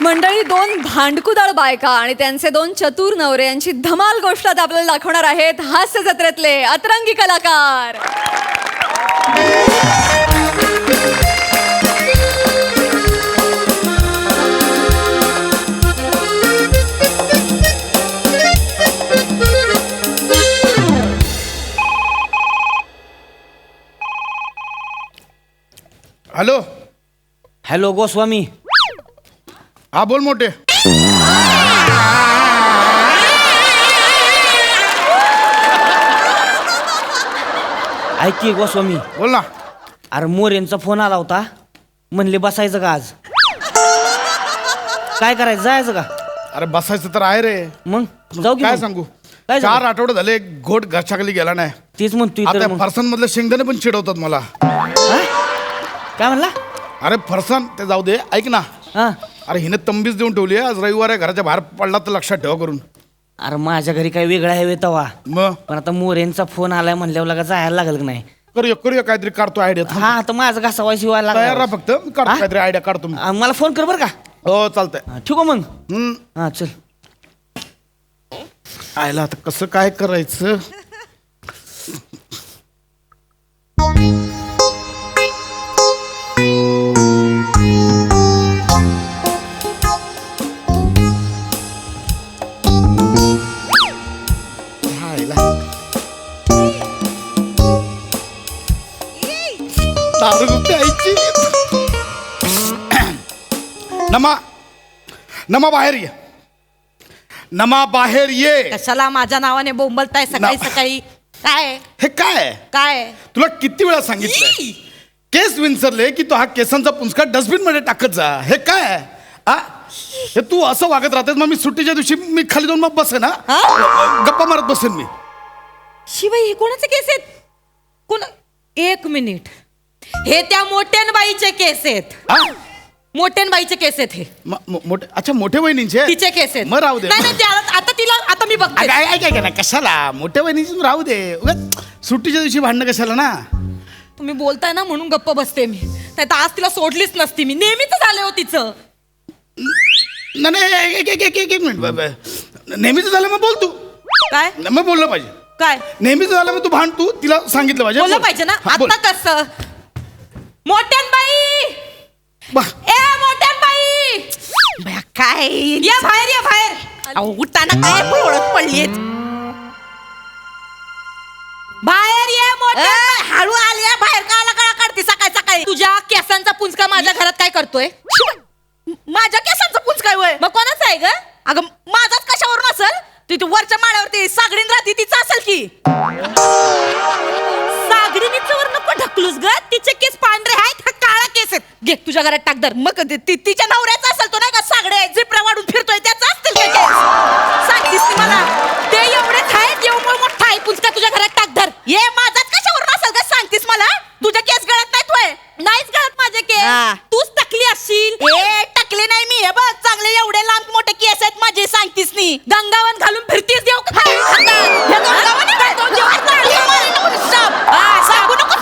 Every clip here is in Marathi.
मंडळी, दोन भांडकुदळ बायका आणि त्यांचे दोन चतुर नवरे यांची धमाल गोष्ट आता आपल्याला दाखवणार आहेत हास्य जत्रेतले अतरंगी कलाकार. हॅलो. हॅलो गोस्वामी. हा बोल मोठे. ऐक की गोस्वामी. बोल ना. अरे मोरेंचा फोन आला होता, म्हणले बसायचं का आज? काय करायचं, जायचं का? अरे बसायचं तर आहे रे. मग जाऊ की काय मग? सांगू, काय 4 झालं? आठवडे झाले एक घोट घरच्या खाली गेला नाही. तेच म्हणतोय तर आता मग. फरसान मधले शेंगदाणे पण चिडवतात मला. हा? काय म्हणला? अरे फरसान ते जाऊ दे, ऐक ना. हा. अरे हिने तंबीच देऊन ठेवली आहे. आज रविवार आहे, घराच्या बाहेर पडला तर लक्षात ठेवा करून. अरे माझ्या घरी काय वेगळा आहे तवा, मग पण आता मोरेंचा फोन आलाय म्हणल्यावर लगा जायला लागल का नाही? करूया काहीतरी काढतो आयडिया. हा आता माझा घासावा शिवायला तयार राहा लागला. फक्त, मी काढतो हा? काहीतरी आयडिया काढतो मी. मला फोन कर बर का. हो चालतंय. ठीक आहे मग. हम्म. हा चल. आयला आता कसं काय करायचं. दारू प्यायची. नमा बाहेर ये. नमा बाहेर ये. कशाला माझ्या नावाने बोंबलताय सकाळी सकाळी? काय हे काय काय तुला किती वेळा सांगितलं केस विंचरले की तो हा केसांचा पुंजका डस्टबिन मध्ये टाकत जा. हे काय आ? हे तू असं वागत राहतेस. मग मी सुट्टीच्या दिवशी मी खाली जाऊन मग बसेन, गप्पा मारत बसेन मी. शिवाय हे कोणाचे केस आहेत? कोण? एक मिनिट, हे त्या मोठ्यानबाईचे केस आहेत. आ? मोठ्यानबाईचे केस आहेत हे. मोठे, अच्छा मोठे वहिनींचे तिचे केस आहेत. मग राहू दे. नाही आता तिला आता मी बघते. काय ना कशाला मोठ्या वहिनीची राहू दे. उगाच सुट्टीच्या दिवशी भांडणं कशाला ना. तुम्ही बोलताय ना म्हणून गप्प बसते मी. नाही तर आज तिला सोडलीच नसती मी. नेहमीच झालं हो तिचं. नाही एक मिनिट. नेहमीच झालं मग बोल तू. काय मग बोललं पाहिजे. काय नेहमीच झालं मग तू भांड, तू तिला सांगितलं पाहिजे. बोललं बोल. पाहिजे ना. हा, बोल. आता कसं? मोठ्यानबाई, बा- ए मोठ्यानबाई, बया, काय या बाहेर, या बाहेर. अहो, उठाना काय ओळख पडलीत. बाहेर ये मोठ्यानबाई. हळू आली आहे बाहेर. काला काळा काढते सकाळी सकाळी. तुझ्या केसांचा पुंजका माझ्या घरात काय करतोय? माझ्या केसांचा पुंजका आहे होय? मग कोणाचा आहे ग? अगं माझाच कशावरून असेल? ती वरच्या माळ्यावरती सागडीन राहते तिचं असेल की. सागडीनीचं नको ढकलूस ग. तिचे केस पांढरे आहेत, हा काळा केस आहेत. घे तुझ्या घरात टाक दर. मग तिच्या नवऱ्याचा असेल तो नाही का सागडे झिपऱ्या वाढून फिरतोय त्याचा असतील का केस? सांगतीस ती मला. ते एवढेच आहेत, एवढं मोठा आहे पुंजका तुझ्या घरात टाक धर. ये माझाच कशावरून असेल का सांगतीस मला? तुझे केस गळत नाहीत होय? नाहीच गळत माझे केस. तूच टकली असशील. ए टकले नाही मी. हे बघ चांगले एवढे लांब मोठे केस आहेत माझे. सांगतीस नी गंगावन घालून फिरतीस. देव का सांगू नको.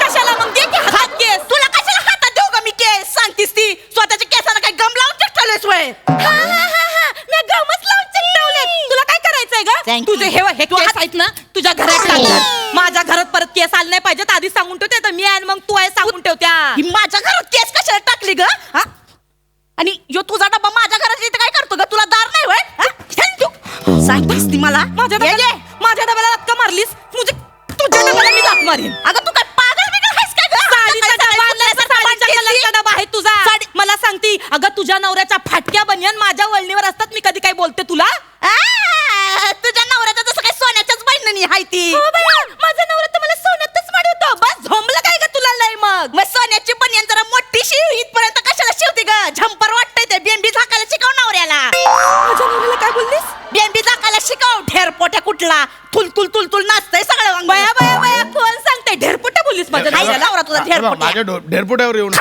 कशाला मग दे की हातात केस. तुला कशाला हातात देऊ का मी केस? सांगतीस ती स्वतःच्या केसाला काय गम लावून चिकटवलेस होय? मी गमच लावून चिकटवले. तुला काय करायचंय ग? तुझे हे केस आहेत ना तुझ्या घरात टाक. माझ्या घरात परत केस आले नाही पाहिजेत. आधी सांगून ठेवते तर मी आणि मग तू आहे सांगून ठेवत्या. माझ्या घरात केस कशाला टाकली ग? आणि यो तुझा डब्बा माझ्या घरात इथे काय करतो ग? तुला दार नाही होय? सांगतेस ती मला. माझ्या डब्याला लात मारलीस. तुझ्या डब्याला मी लात मारीन. अगं तू काय पागल बिगल आहेस का ग? साडीचा डबा आहे तुझा. मला सांगती अगं तुझ्या नवऱ्याच्या फाटक्या बनियन माझ्या वळणीवर असतात. मी कधी काय बोलते तुला? तुझ्या नवऱ्याचं जसं काय सोन्याच्याच बहिणी आहे ती. माझा नवरा तर मला सोन्यातच वाढवतो. बस झोंबलं काय ग तुला? नाही मग सोन्याची बनियन जरा मोठी शिव. इथपर्यंत कशाला शिवते ग? झंपर वाटतंय ते. बेंबी झाकायला शिकव नवऱ्याला. माझ्या नवऱ्याला काय बोललीस? बेंबी झाकायला शिकव. ढेरपोट्या कुठला तुल नाचतंय सगळं. बया बया बया कोण सांगते ढेरपोट्या बोललीस? माझ्या नवरा तुझा ढेरपोट्या. माझ्या ढेरपोट्यावर येऊन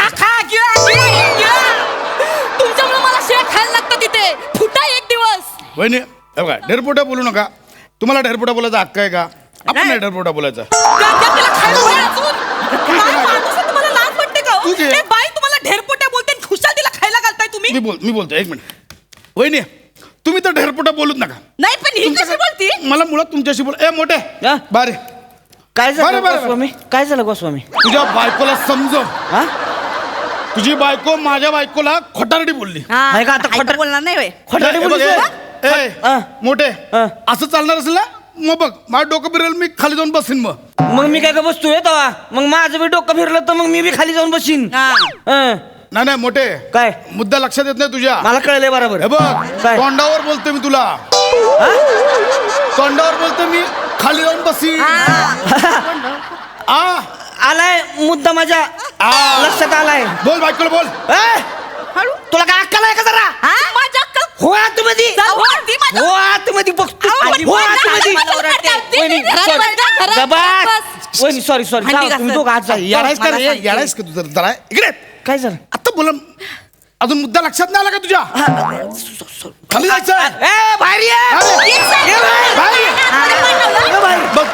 तुमच्यामुळे मला शेळ खायला लागतं तिथे. फुटा एक दिवस. वहिनी बघा, ढेरपोट्या बोलू नका. तुम्हाला ढेरपोट्या बोलायचा हक्क आहे का? आपण नाही ढेरपोट्या बोलायचा. तुम्हाला लाज वाटते का? बाई तुम्हाला ढेरपोट्या बोलते खुशाल तिला खायला घालताय तुम्ही. मी बोलतो एक मिनिट. वहिनी तुम्ही तर ढेरपोटा बोलूच नका. नाही पण ही कशी बोलती? मला मुळात तुमच्याशी बोल. ए मोठे हा? बारे काय झालं बरं. गोस्वामी? काय झालं गोस्वामी? तुझ्या बायकोला समजव. हा? तुझी बायको माझ्या बायकोला खोटारडी बोलली. आहे का आता आई तर खोटं- बोलणार नाही होय. खोटारडी ए, बोलली ए, तू? ए, हा. मोठे हा. असं चालणार असेल ना मग बघ माझं डोकं फिरेल मी खाली जाऊन बसीन मग. मग मी काय का बसतोय तेव्हा? मग माझं बी डोकं फिरलं तर मग मी बी खाली जाऊन बसीन. हा. हं. नाही मोठे काय? मुद्दा लक्षात येत नाही तुझ्या. मला कळलंय बरोबर. हे बघ काय? तोंडावर बोलते मी तुला. तोंडावर बोलते मी खाली जाऊन बसीन. आ आलाय मुद्दा माझ्या लक्षात आलाय. बोल बायकोला बोल. ए, हळू. तुला काय अक्कल आहे का जरा? हा? माझ्या अक्कल. हो आतमध्ये. चल, हो, ती माझ्या- हो आतमध्ये बघतो. अहो, पण हो माझ्या आतमध्ये. मला ओरडते. वहिनी, घरात sorry. बस, घरात गबास. बस. वहिनी, sorry. भांडी जाऊ, घासत. तुम्ही दोघं आज जा. येडायस का मला रे सांगते. येडायस का तू जरा इकडे. काय झालं? आता बोल. अजून मुद्दा लक्षात नाही आला का तुझ्या? खाली जायचं. ए, बाहेर ये. अरे, ये बाहेर. बाहेर ये. ये बाहेर. बघ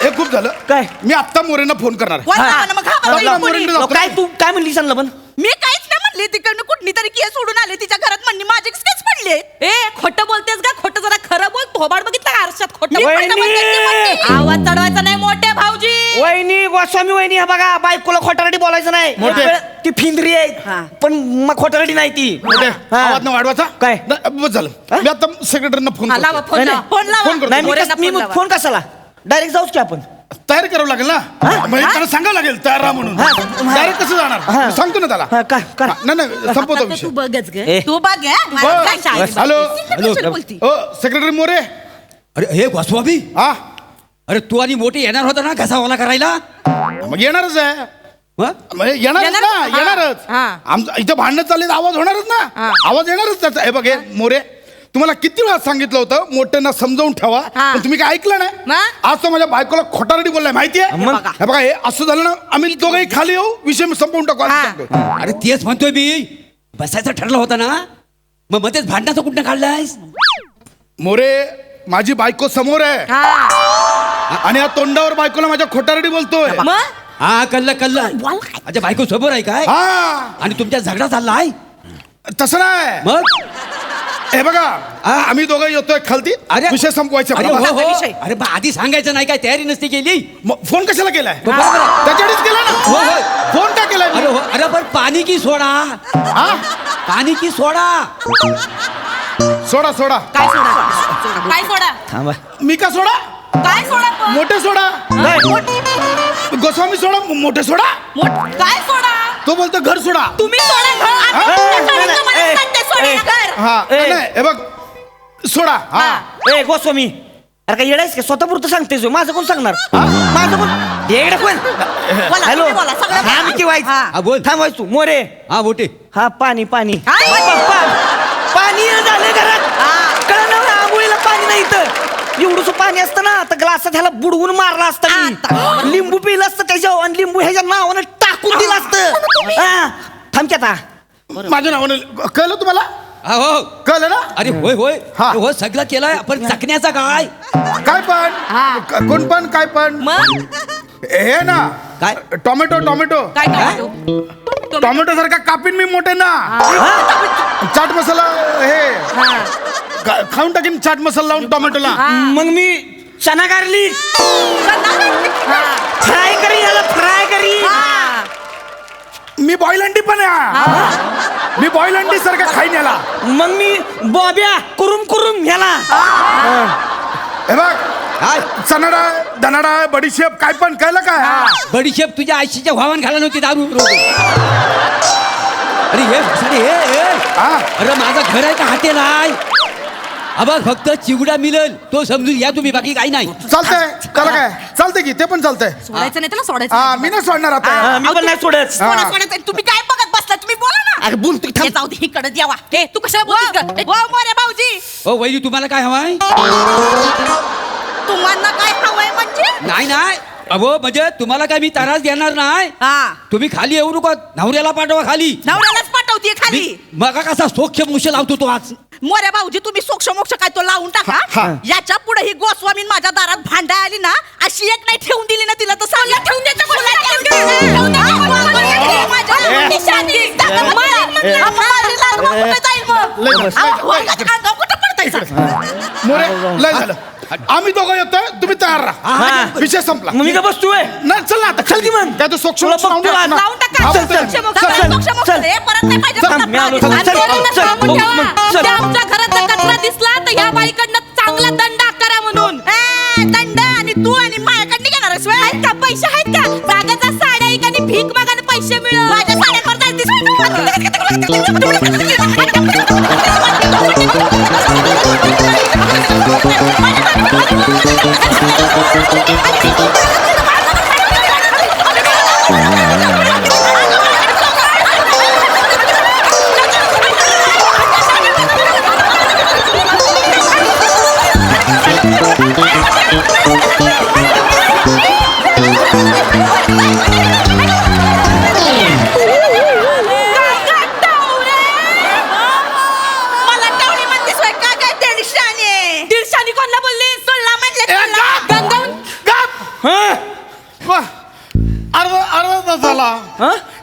हे खूप झालं. काय? मी आत्ता मोरेंना फोन करणार आहे. बोल ना, हा. मग हा हा, बोल, हा, कोणी? मोरेंना मग जातो. काय तू काय म्हणली सांगलं पण? मी काहीच नाही म्हणले. तिकडनं कुठली तरी केस सोडून आले तिच्या घरात म्हणली माझे केस पडले. ए खोटं बोलतेस का? खोटं जरा खरं बोल. थोबाड बघितलं का आरशात? खोटं बोल, खोटं बोल, खोटं बोल. आवाज चढवायचा नाही मोठे भाऊजी. वहिनी गोस्वामी वहिनी हा बघा बायकोला खोटारडी बोलायचं नाही. मोठे. एक वेळ ती फिंदरी हा. आहे पण मग खोटारडी नाही ती. मोठे, हा. आवाज न वाढवायचा. काय? बस झालं. मी आता सेक्रेटरीना फोन हा, लावा करतो. फोन नाही, लावा. फोन लावा. फोन करतो. नाही मी मोरेंना मी फोन लावा. फोन कशाला डायरेक्ट जाऊच की आपण. तयार करावं लागेल ना. म्हणजे त्याला सांगावं लागेल तयार राहा म्हणून. हा. डायरेक्ट कसं जाणार हा. सांगतो ना त्याला. हा, काय कर. हा, नाही संपवतो आता विषय. तू बघच ग. ए. तू बघ ग. मला काय शाळेत हॅलो. बघते. कशाला बोलती? हो सेक्रेटरी मोरे. अरे हे गोस्वामी, हा अरे तू आणि मोठी येणार होता ना घसावाला करायला. मग येणारच आहे. हं? म्हणजे येणारच येणार? ना हा. येणारच. हा. आमचं इथं भांडणं चालले आवाज होणारच ना. हा. आवाज येणारच त्याचा. हे बघ हे मोरे तुम्हाला किती वेळा सांगितलं होतं मोठ्यांना समजावून ठेवा हा. पण तुम्ही काय ऐकलं नाही. मग? आज तो माझ्या बायकोला खोटारडी बोललाय माहितीये. मग? हे बघा हे असं झालं ना आम्ही दोघंही खाली येऊ विषय संपवून टाकू असं हा. सांगतोय. अरे तेच म्हणतोय मी, बसायचं ठरलं होतं ना, मग मध्येच भांडणाचं कुठं काढलायस? मोरे माझी बायको समोर आहे हा. आणि या तोंडावर बायकोला माझ्या खोटारडी बोलतोय. मग हा कल्लं माझ्या बायको समोर आहे काय? हा आणि तुमच्या झगडा चाललाय तसं नाही. मग? हे बघा आम्ही दोघं येतोय खालती अरे विषय संपवायचा. अरे हो बरोबर? हो विषय. अरे बा, आधी सांगायचं नाही काय? तयारी नसती केली. मग फोन कशाला केलाय? बरोबर आहे. त्याच्यानेच केला ना. हो, हो. फोन का केलाय? अरे हो, अरे पण पाणी की सोडा, हा पाणी की सोडा. सोडा सोडा. काय सोडा? काय सोडा? थांबा. मी का सोडा? काय सोडा पण? मोठे सोडा. गोस्वामी सोडा मोठे सोडा. काय सोडा? तो बोलतो घर सोडा. तुम्ही सोडा घर. हा? आम्ही तुमच्या नाही, सोडा, नाही, मला सांगते सोडा ए, घर. हा ए. नाही हे बघ सोडा. हा ए गोस्वामी अरे काय येडायस का? स्वतः पुरतं सांगतेस माझं कोण सांगणार? माझं कोण येडा कोण? बोला, हॅलो तुम्ही बोला, सगळं हा मी बोला. केव्हायच हा, बोल. थांबवायच तू मोरे. हा मोठे. हा पाणी पाणी हा, पाणी झालं घरात. कळलं ना आंघोळीला पाणी नाही इथं. एवढंसं पाणी असतं ना तर ग्लासात ह्याला बुडवून मारला असतं मी. लिंबू पिलं असतं त्याच्यावर आणि लिंबू ह्याच्या नावानं टाकून दिलं असतं. हा, थांब की आता. माझ्या नावाने कळलं तुम्हाला? हा हो. कळलं ना? अरे होय होय हा. हो सगळं केलंय पण चकण्याचा काय? काय पण कोण पण काय पण मग हे ना काय? टोमॅटो टोमॅटो काय टोमॅटो? टोमॅटो सारखा कापीन मी मोठे ना. चाट मसाला हे खाऊन टाकीन चाट मसाला लावून टोमॅटोला. मग मी चना गारली फ्राय करी याला फ्राय करी. मी बॉईल अंडी पण आहे. मी बॉईल अंडी सारखा खाईन याला. मग मी बॉब्या कुरुम कुरुम ह्याला. हे बघ काय? चणा डाळ धना डाळ बडीशेप काय पण कळलं काय? बडीशेप तुझ्या आईशीच्या भावान घाला नव्हती दारू. अरे हे हे हा. अरे माझं घर आहे का हॉटेल आहे? बघ फक्त चिवडा मिळेल तो समजून या तुम्ही, बाकी काही नाही. चालतंय त्याला काय चालतंय की ते पण चालतंय. सोडायचं नाही त्याला सोडायचं हा नाही. मी नाही सोडणार आता. हा, मी पण नाही सोडत. सोडा, सोडायचं. तुम्ही काय बघत बसला? तुम्ही बोला ना. अरे बोल तू हे जाऊ दे इकडे द्यावा. हे तू कशाला बोलतोस का? वाव मोरे भाऊजी, हो वैरी तुम्हाला काय हवाय? तुम्हाला काय हवंय म्हणजे? नाही नाही अहो म्हणजे तुम्हाला काय मी त्रास देणार नाही. हा, तुम्ही खाली येऊ नको, नवऱ्याला पाठवा खाली. नवऱ्यालाच पाठवतीये खाली. मग कसा सोक्ष मुश लावतो तो आज. मोऱ्या भाऊजी तुम्ही सोक्ष मोक्ष काय तो लावून टाका याच्या पुढे ही गोस्वामी माझ्या दारात भांडा आली ना अशी एक नाही ठेवून दिली ना तिला तर सांगा ठेवून मोरे लय झालं आम्ही दोघं येतोय तुम्ही तयार राहा विषय संपला मग मी का बसतोय नाही चल ना आता चल की मग. काय तो सोक्ष तुला बघतो आज. लावून टाका चल, चल, सोक्ष मोक्ष, चल, चल, सोक्ष मोक्ष. चल. हे परत नाही पाहिजे चल, मी आलो, चल, आणि चल, पोरींना चल, सांगून चल, ठेवा. चल. ते आमच्या घरात जर कचरा दिसला तर ह्या बाईकडनं चांगला दंड आकारा म्हणून दंड आणि तू आणि माझ्याकडनं घेणार आहेस व्हय? आहेत का पैसे आहेत का जागाचा साड्या एक आणि भीक मागाने पैसे मिळव माझ्या साड्यांवर मला टावणी म्हणतेस व्हय? काय काय दीडशाने दीडशाने कोणाला बोलली सोडला म्हणले अर्धा तास झाला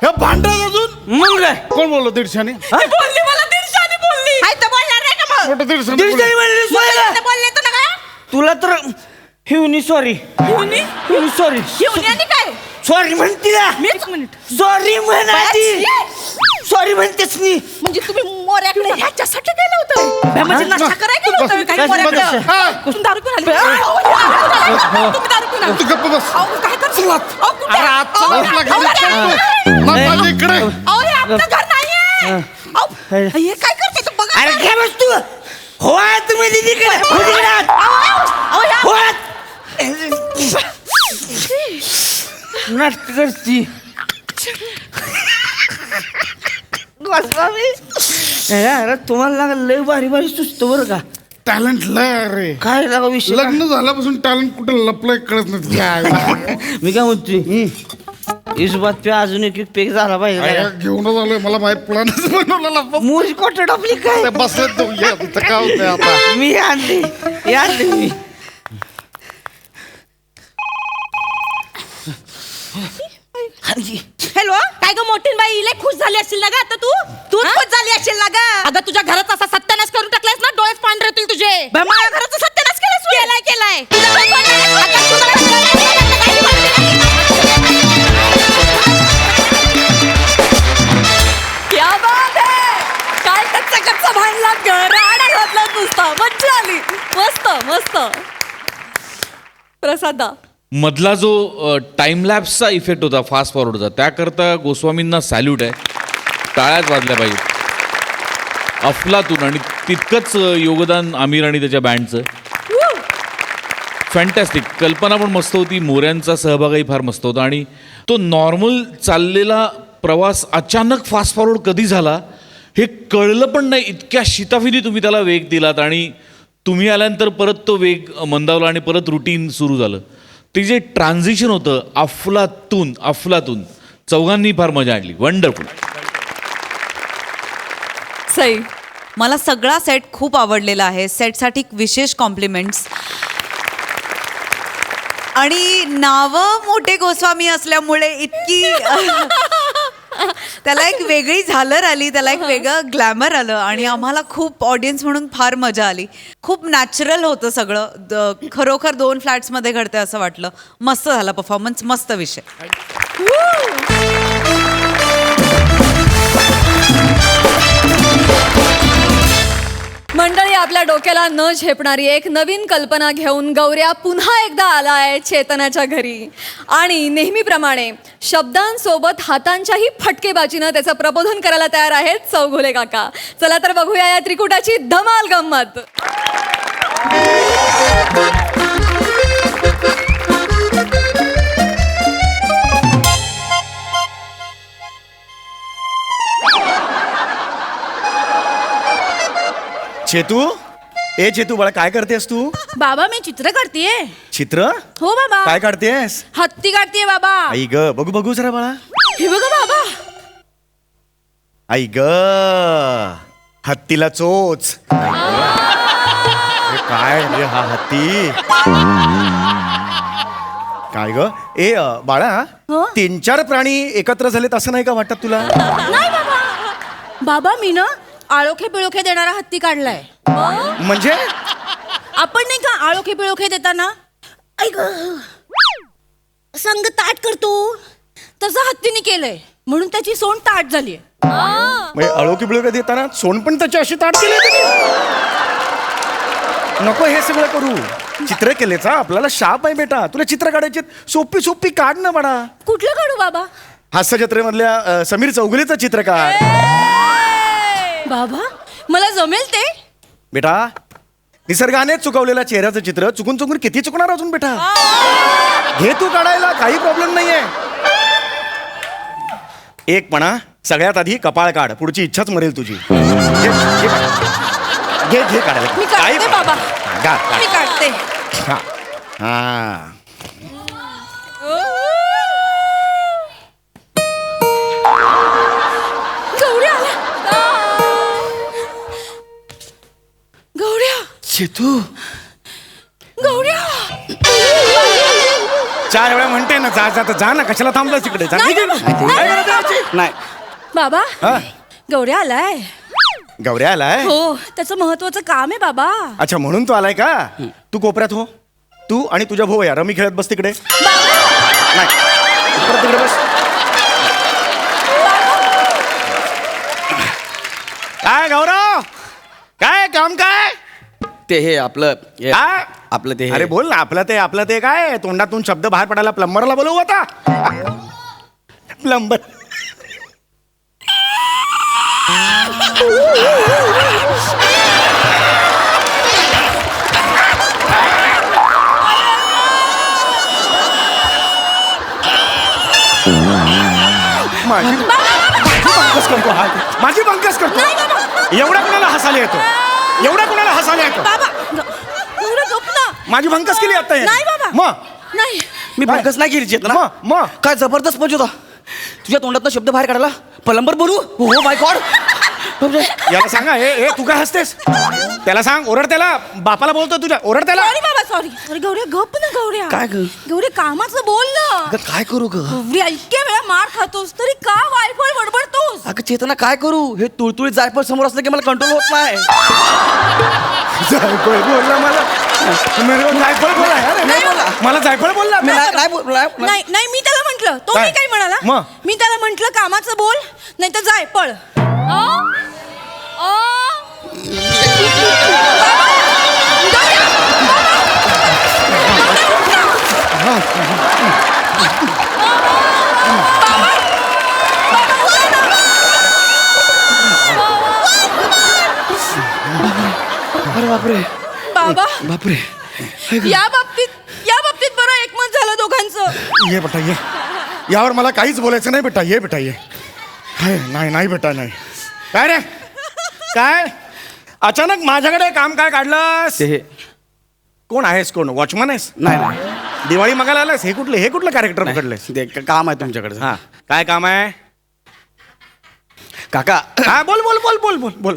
हे भांडण अजून मग काय कोण बोललो दीडशाने बोलली मला दीडशाने बोलली हाय तर बोलणार नाही का मग मोठं दीडशाने दीडशाने म्हणली सोयला. बोलले बोलले तर ना काय तुला तर हिवनी सॉरी हिवनी? सॉरी हिवणी आणि काय सॉरी म्हणते ना मीच मिनिट सॉरी म्हणाली सॉरी म्हणतेस मी म्हणजे तुम्ही मोऱ्याकडे ह्याच्यासाठी गेलं होतं म्हणजे नशा करायला गेलं होतं काही मोऱ्याकडे तुम्ही दारू पिऊन आले तुम्ही दारू पिऊन आले तू गप्प बस अहो, काय करतो अहो, कुठे? अरे आजचा अहो, वाटला अहो, घरी अहो, माझ्या इकडे अहो, हे आपलं घर नाहीये अहो, हे काय करते तू बघा अरे काय बस तू हो तुम्ही तिकडे अहो, ह्या- नाटक करती अरे तुम्हाला लागा लय भारी भारी सुचतो बरं का टॅलेंट लय अरे काय लागा विषय लग्न झाल्यापासून टॅलेंट कुठे लपलंय कळत नाही काय मी काय म्हणतोय इस बात पे अजून एक पेक झाला पाहिजे अरे, घेऊनच आलोय मला माहित प्लॅनच बनवलेला मोरी कॉटेड आपली काय बसले तू ये तिथं काय होतंय आता मी आणली मी हॅलो काय ग मोठीन बाई लय खुश झाली असेल ना ग आता तू खुश झाली असेल ना ग अगं तुझ्या घरात असा सत्यानाश करून टाकलायस ना डोळेच पांढरे होतील तुझे माझ्या घराचा सत्यानाश केलाय क्या बात है काय कच्चा भांडला राडा घातला नुसता मज्जा आली मस्त मस्त प्रसादा मधला जो टाइमलॅप्सचा इफेक्ट होता फास्ट फॉरवर्डचा त्याकरता गोस्वामींना सॅल्यूट आहे टाळ्याच वाजल्या पाहिजे अफलातून आणि तितकंच योगदान आमिर आणि त्याच्या बँडचं फॅन्टॅस्टिक कल्पना पण मस्त होती मोऱ्यांचा सहभागही फार मस्त होता आणि तो नॉर्मल चाललेला प्रवास अचानक फास्ट फॉरवर्ड कधी झाला हे कळलं पण नाही इतक्या शिताफिती तुम्ही त्याला वेग दिलात आणि तुम्ही आल्यानंतर परत तो वेग मंदावला आणि परत रुटीन सुरू झालं ते जे ट्रान्झिशन होतं अफलातून चौघांनी फार मजा आणली वंडरफुल सई मला सगळा सेट खूप आवडलेला आहे सेटसाठी विशेष कॉम्प्लिमेंट्स आणि नावं मोठे गोस्वामी असल्यामुळे इतकी त्याला एक वेगळी झालर आली त्याला एक वेगळं ग्लॅमर आलं आणि आम्हाला खूप ऑडियन्स म्हणून फार मजा आली खूप नॅचरल होतं सगळं खरोखर 2 फ्लॅट्समध्ये घडते असं वाटलं मस्त झाला परफॉर्मन्स मस्त विषय मंडळी आपल्या डोक्याला न झेपणारी एक नवीन कल्पना घेऊन गौऱ्या पुन्हा एकदा आलाय चेतनाच्या घरी आणि नेहमीप्रमाणे शब्दांसोबत हातांच्याही फटकेबाजीनं त्याचं प्रबोधन करायला तयार आहेत चौघुले काका चला तर बघूया या त्रिकुटाची धमाल गंमत चेतू बाळा काय करतेस तू बाबा मी चित्र काढतीये चित्र हो बाबा काय काढतेस हत्ती काढतीये बाबा आई ग बघू जरा बाळा हे बघा बाबा आई ग हत्तीला चोच हे काय रे हा हत्ती काय ग ए बाळा हो? 3-4 प्राणी एकत्र झालेत असं नाही का वाटत तुला नाही बाबा बाबा मी ना आळोखे पिळोखे देणारा हत्ती काढलाय म्हणजे आपण नाही का आळोखे पिळोखे देताना ऐक संग ताट करतो तसं हत्तीने केलंय म्हणून त्याची सोंड ताट झाली म्हणजे अळोकी बिळोकी देताना सोन पण त्याची अशी ताट केली नको हे सगळं करू चित्रकलेचा आपल्याला शाप आहे बेटा तुला चित्र काढायचे सोपी सोपी काढ ना बाळा कुठलं काढू बाबा हास्य जत्रेमधल्या समीर चौगुलेचं चित्र काढ बाबा मला जमेल ते बेटा निसर्गाने चुकवलेल्या चेहऱ्याचं चित्र चुकून चुकून किती चुकणार अजून बेटा घे तू काढायला काही प्रॉब्लेम नाहीये एक म्हणा सगळ्यात आधी कपाळ काढ पुढची इच्छाच मरेल तुझी घे घे काढायला मी काही काढते बाबा काढ, काढ. मी काढते हा. हा. गौऱ्या आल्या गौऱ्या चेतू गौऱ्या 4 वेळा म्हणते ना जा जा तर जा ना कशाला थांबलं तिकडे जा नाही, निघ ना. नाही, काय करत आहे आजी? नाही बाबा हा? गौऱ्या आलाय गौऱ्या आलाय हो त्याचं महत्वाचं काम आहे बाबा अच्छा म्हणून तू आलाय का तू कोपऱ्यात हो तू आणि तुझ्या भाऊ या रमी खेळत बस तिकडे नाही परत तिकडे बस काय गौरव काय काम काय ते हे आपलं हे- काय? आपलं ते हे- अरे बोल ना आपलं ते काय तोंडातून शब्द बाहेर पडायला प्लंबरला बोलवू आता प्लंबर माझी बंकस करतो एवढा कोणाला हसायला येतो बाबा गौऱ्या गप ना माझी भंकस केली आता याने. नाही बाबा मग नाही मी भंकस नाही केली चेतना मग काय जबरदस्त मजा होता तुझ्या तोंडातनं शब्द बाहेर काढायला प्लंबर बोलू हो माय गॉड याला सांगा हे तू काय हसतेस त्याला सांग ओरड त्याला बापाला बोलतो तुझ्या ओरड त्याला सॉरी बाबा सॉरी अरे गौऱ्या गप ना गौऱ्या काय ग? गौऱ्या कामाचं बोल ना अगं काय करू ग गौऱ्या इतक्या वेळा मार खातोस तरी का वायफळ बडबडतोस अगं चेतना काय करू हे तुळतुळीत जायफळ समोर असलं की मला कंट्रोल होत नाही जायफळ बोलला मला जायफळ बोला अरे, नाही बोला. मला जायफळ बोलला मी नाही बोललो. नाही नाही मी त्याला म्हंटल तो काय? मी काय म्हणाला मग? मी त्याला म्हंटल कामाचं बोल नाही तर जाय पळ अरे बापरे बाबा बापरे या बाबतीत बरं एकमत झालं दोघांचं ये बेटा ये यावर मला काहीच बोलायचं नाही बेटा ये काय नाही बेटा नाही काय रे काय अचानक माझ्याकडे काम काय काढलंस ते हे कोण आहेस कोण वॉचमन आहेस नाही दिवाळी मागायला आलास हे कुठलं कॅरेक्टर पकडलंस ते काम आहे तुमच्याकडे हा काय काम आहे काका हा बोल बोल बोल बोल बोल बोल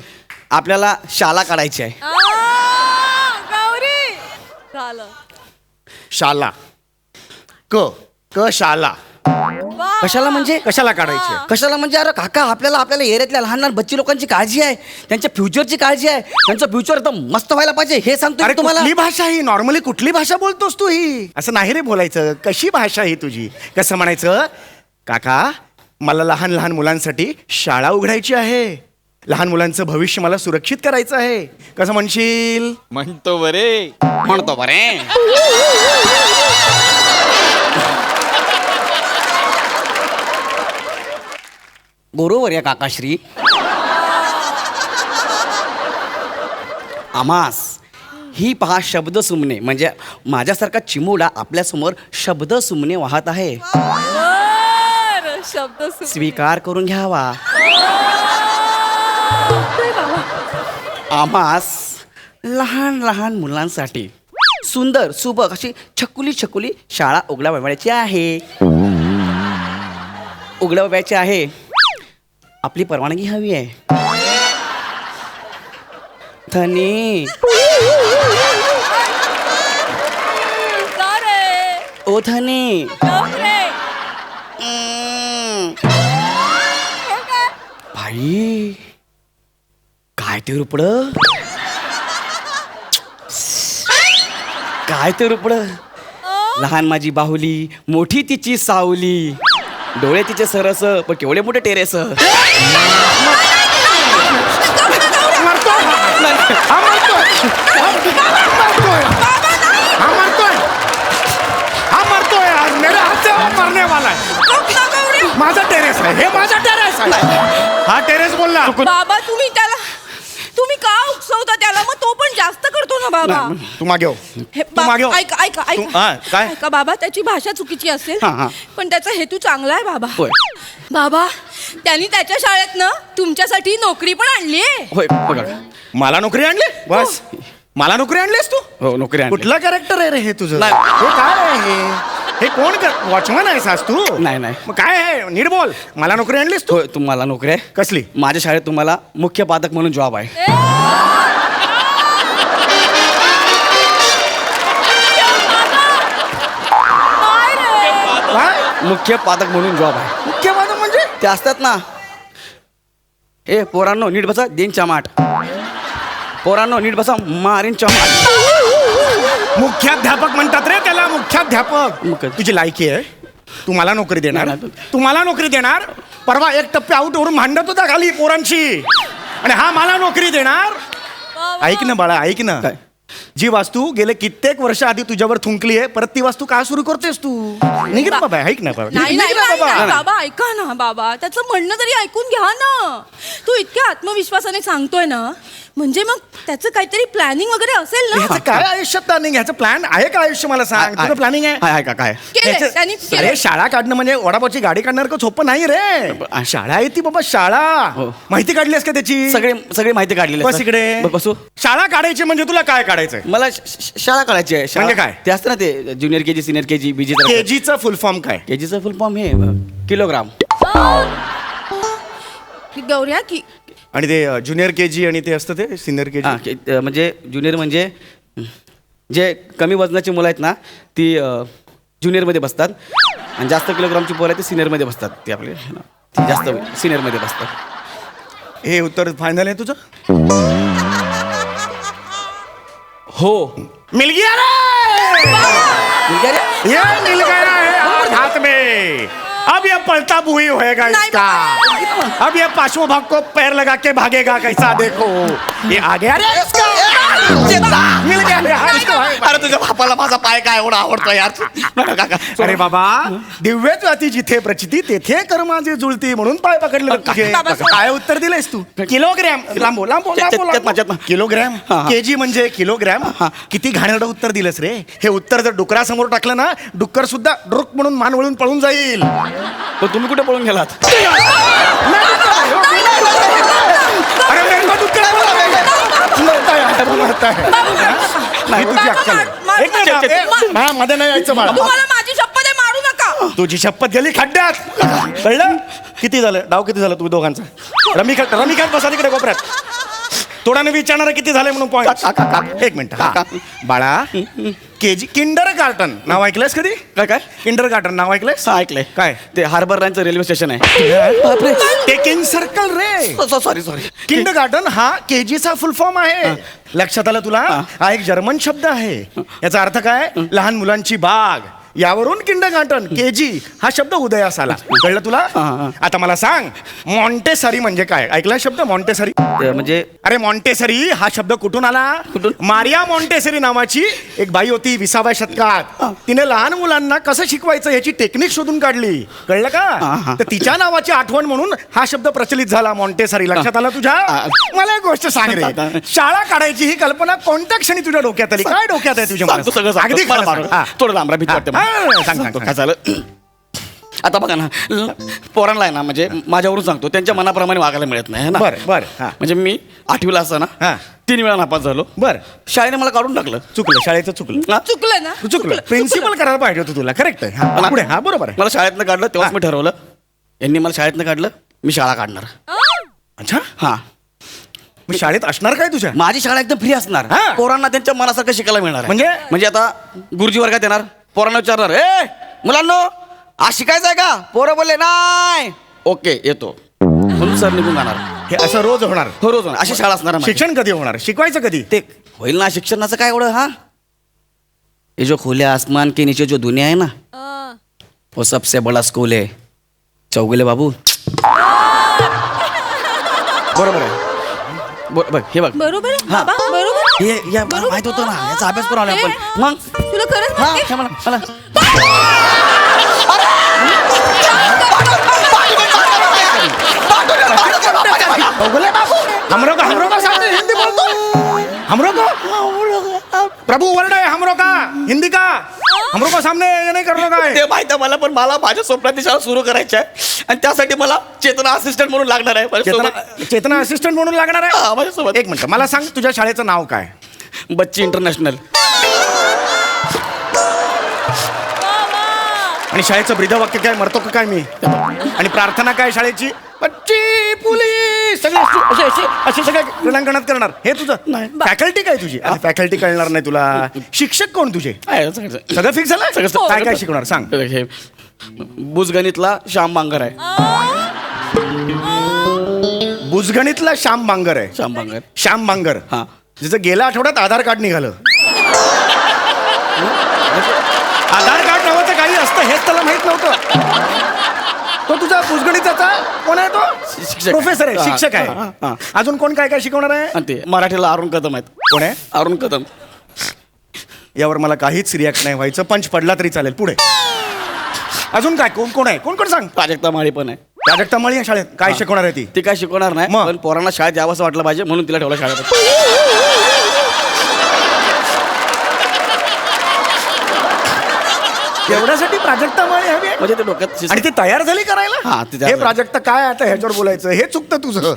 आपल्याला शाला काढायची आहे गौरी झालं शाला क शाला कशाला म्हणजे कशाला काढायची कशाला म्हणजे अरे काका आपल्याला एरियातल्या लहान लहान बच्ची लोकांची काळजी आहे त्यांच्या फ्युचरची काळजी आहे त्यांचं फ्युचर एकदम मस्त व्हायला पाहिजे हे सांगतो अरे मी तुम्हाला कुठली भाषा ही नॉर्मली कुठली भाषा बोलतोस तू ही असं नाही रे बोलायचं कशी भाषा ही तुझी कसं म्हणायचं काका मला लहान लहान मुलांसाठी शाळा उघडायची आहे लहान मुलांचं भविष्य मला सुरक्षित करायचं आहे कसं म्हणशील म्हणतो बरे म्हणतो बरे बरोबर या काकाश्री आमास ही पहा शब्द सुमने म्हणजे माझ्यासारखा चिमुडा आपल्यासमोर शब्द सुमने वाहत आहे शब्द स्वीकार करून घ्यावा आम्हास लहान लहान मुलांसाठी सुंदर सुबक अशी छकुली शाळा उघडावयाची आहे उघडावयाची आहे आपली परवानगी हवी आहे धनी ओ धनी भाई काय ते रुपड काय ते रुपड लहान माझी बाहुली मोठी तिची सावली डोळे तिचे सरस पण केवढे मोठे टेरेस हा मरतोय आज मेरे हाथ से वो मरने वाला है माझा टेरेस आहे हे माझा टेरेस आहे हा टेरेस बोलला बाबा तुम्ही का उकसवता त्याला मग तो पण जास्त करतो ना बाबा तू मागे हो. हे तू मागे हो. ऐका ऐका हा, ऐका काय? ऐका बाबा त्याची भाषा चुकीची असेल हा, हा. पण त्याचा हेतू चांगला आहे बाबा होय. बाबा त्यांनी त्याच्या शाळेत ना तुमच्यासाठी नोकरी पण आणली आहे होय बघा मला नोकरी आणली बस मला नोकरी आणलीस तू हो नोकरी आणली. कुठला कॅरेक्टर आहे रे हे तुझं नाही. हे काय आहे हे कोण वॉचमन आहेस आज तू नाही, नाही. मग काय आहे नीट बोल मला नोकरी आणलीस तू होय तुम्हाला नोकरी आहे कसली माझ्या शाळेत तुम्हाला मुख्याध्यापक म्हणून जॉब आहे काय मुख्याध्यापक म्हणून जॉब आहे मुख्य माझं म्हणजे ते असतात ना ए पोरांनो नीट बसा देन चमाट पोरांनो नीट बसा मारीन चमाट मुख्याध्यापक म्हणतात रे त्याला मुख्याध्यापक मग- तुझी लायकी आहे तू मला नोकरी देणार नाही, तू मला नोकरी देणार परवा एक टप्पे आउट वरून भांडत होता खाली पोरांशी आणि हा मला नोकरी देणार ऐक ना बाळा ऐक ना काय? जी वास्तू गेले कित्येक वर्ष आधी तुझ्यावर थुंकली आहे परत ती वास्तू का सुरू करतेस तू निघ ना बाबा ऐक ना बाबा नाही निघ नाही ना नाही, बाबा. नाही, बाबा ऐका ना बाबा त्याचं म्हणणं तरी ऐकून घ्या ना तू इतक्या आत्मविश्वासाने सांगतोय ना म्हणजे मग त्याचं काहीतरी प्लॅनिंग वगैरे असेल ना ह्याचं काय आयुष्यात प्लॅनिंग ह्याचं प्लॅन आहे का आयुष्य मला सांग तुझं प्लॅनिंग आहे आहे का काय केलंय, ह्याचं- त्यांनी केलंय. अरे शाळा काढणं म्हणजे वडापावची गाडी काढणार का सोपं नाही रे शाळा आहे ती बाबा शाळा हो. माहिती काढलीस का त्याची सगळे माहिती काढलेली बस इकडे बसू शाळा काढायची म्हणजे तुला काय काढायचंय मला शाळा काढायची आहे म्हणजे काय? ते असतं ना ते ज्युनियर केजी सिनियर केजी बीजी केजीचा फुल फॉर्म काय केजीचं फुल फॉर्म हे किलोग्राम गौऱ्या की आणि ते ज्युनियर केजी आणि ते असतं ते सिनियर हा केजी म्हणजे ज्युनियर म्हणजे जे कमी वजनाची मुलं आहेत ना ती ज्युनियरमध्ये बसतात आणि जास्त किलोग्रामची पोरं आहेत ते सिनियरमध्ये बसतात ते आपले ते जास्त सिनियरमध्ये बसतात हे उत्तर फायनल आहे तुझं हो मिल गया रे ये मिल गया है आज हाथ में अब ये पलटा बुही होएगा इसका अब ये पांचों भाग को पैर लगा के भागेगा कैसा देखो ये आ गया रे इसका मिल गया रे हाथ को है. अरे तुझ्या बापाला माझा पाय काय एवढा आवडतो यार अरे बाबा दिव्य जाती जिथे प्रचिती तेथे कर्माची जुळती म्हणून पाय पकडले तुझे बाबा, काय उत्तर दिलेस तू किलोग्रॅम लांबो लांबो लांबो किलोग्रॅम हा, हा. केजी म्हणजे किलोग्रॅम किती घाणेरडं उत्तर दिलंस रे हे उत्तर जर डुकरासमोर टाकलं ना डुक्कर सुद्धा डुक म्हणून मान वळून पळून जाईल पण तुम्ही कुठे पळून गेलात अरे मेरे को डुक्कर मरता है नाही तुझी अक्कल आहे. एक मिनिट, हा, मध्ये नाही यायचं बाळा तुम्हाला माझी शपथ आहे मारू नका तुझी शपथ गेली खड्ड्यात कळलं किती झालं डाव किती झालं तुम्ही दोघांचा रमी बसा तिकडे कोपऱ्यात तोडाने विचारणार किती झाले म्हणून पॉईंट एक मिनिट हा. बाळा केजी किंडर गार्टन नाव ऐकलंयस कधी काय किंडर गार्टन नाव ऐकलंयस हा ऐकलंय काय ते हार्बर लाईनचं रेल्वे स्टेशन आहे टेकिंग सर्कल रे सॉरी किंड गार्डन हा केजीचा फुल फॉर्म आहे लक्षात आलं तुला हा एक जर्मन शब्द आहे याचा अर्थ काय लहान मुलांची बाग यावरून किंड गार्टन केजी हा शब्द उदयास आला कळलं तुला आता मला सांग मॉन्टेसरी म्हणजे काय ऐकला शब्द मॉन्टेसरी म्हणजे अरे मॉन्टेसरी हा शब्द कुठून आला कुठून? मारिया मॉन्टेसरी नावाची एक बाई होती 20व्या शतकात तिने लहान मुलांना कसं शिकवायचं याची टेक्निक शोधून काढली कळलं का तर तिच्या नावाची आठवण म्हणून हा शब्द प्रचलित झाला मॉन्टेसरी लक्षात आला तुझ्या मला एक गोष्ट सांग रे शाळा काढायची ही कल्पना कोणत्या क्षणी तुझ्या डोक्यात आली काय डोक्यात आहे तुझ्या सांगतो सगळं सांगतो. अगदी खरं मला सांग. हा. थोडं लांबरा भीती वाटते मला. सांग, सांगतो सांग. काय झालं आता बघा ना पोरांना आहे ना म्हणजे माझ्यावरून सांगतो त्यांच्या मनाप्रमाणे वागायला मिळत नाही है ना बरं हा म्हणजे मी 8वीला असताना हा. 3 वेळा नापास झालो बर शाळेने मला काढून टाकलं चुकलं शाळेचं चुकलं हा? चुकलं ना तू चुकलं प्रिन्सिपल करायला पाहिजे होतं तुला करेक्ट आहे हा, पुढे हा बरोबर आहे मला शाळेतनं काढलं तेव्हाच मी ठरवलं यांनी मला शाळेतनं काढलं मी शाळा काढणार अच्छा हा मग शाळेत असणार काय तुझ्या? माझी शाळा एकदम फ्री असणार. हा. पोरांना त्यांच्या मनासारखं शिकायला मिळणार आहे. म्हणजे आता गुरुजी वर्गात येणार, पोरांना विचारणार, ए मुलांनो आज शिकायचं आहे का? पोरं बोलले नाही, ओके येतो, म्हणून सर निघून जाणार. हे असं रोज होणार? हो रोज होणार. अशी शाळा असणार आहे माझी. शिक्षण कधी होणार? शिकवायचं कधी? ते होईल ना शिक्षणाचं काय एवढं. हा ये जो खुले आसमान के नीचे जो दुनिया है ना, वो सबसे बड़ा स्कूल है चौगुले बाबू. बरोबर आहे. बघ हे बघ. बरोबर आहे हा. बाबा, बरोबर आहे. हे या मला माहित होतं ना, याचा अभ्यास करून आलो आपण. मग तुला खरंच हा माहिती? हे मला मला हमरो का सामने हिंदी बोल दो. हमरो को प्रभु वर्ड है हमरो का हिंदी का. हमरो का सामने ये नहीं करनो का है. ते माहित आहे मला, पण मला माझ्या स्वप्नात शाळा सुरू करायची आहे आणि त्यासाठी मला चेतना असिस्टंट म्हणून लागणार आहे चेतना असिस्टंट म्हणून लागणार आहे. हा, माझ्यासोबत. एक मिनिट मला सांग तुझ्या शाळेचं नाव काय? बच्ची इंटरनॅशनल. आणि शाळेचं ब्रीदवाक्य काय? मरतो का काय मी? आणि प्रार्थना काय शाळेची? बच्ची पोलीस सगळे असे सगळे क्रीडांगणात करणार. हे तुझं फॅकल्टी काय तुझी? फॅकल्टी कळणार नाही तुला. शिक्षक कोण तुझे? सगळं फिक्स झालं? सगळं. काय काय शिकवणार सांग? हे बुजगणितला श्याम बांगर आहे. बुजगणितला श्याम बांगर आहे. श्याम बांगर. श्याम बांगर. हा. जिचं गेल्या आठवड्यात आधार कार्ड निघालं. आधार कार्ड नावाचं काही असतं हेच त्याला माहित नव्हतं. तो तुझा बुजगणिताचा कोण आहे? तो शिक्षक. प्रोफेसर आहे, हा, शिक्षक हा, आहे. हा. अजून कोण काय काय शिकवणार आहे? आणि ते मराठीला अरुण कदम आहेत. कोण आहे? अरुण कदम. यावर मला काहीच रिॲक्ट नाही व्हायचं. पंच पडला तरी चालेल. पुढे अजून काय? कोण कोण आहे? कोण कोण सांग? प्राजक्ता माळी पण आहे. प्राजक्ता माळी या शाळेत काय शिकवणार आहे ती? ती काय शिकवणार नाही, मग? पण पोरांना शाळेत यावं असं वाटलं पाहिजे म्हणून तिला ठेवलं शाळेत. एवढ्यासाठी प्राजक्ता माळी हवी आहे? म्हणजे ते डोक्यात आणि ती तयार झाली करायला? हा, ती तयार हे झाली. प्राजक्ता काय आता ह्याच्यावर बोलायचं? हे चुकतं तुझं.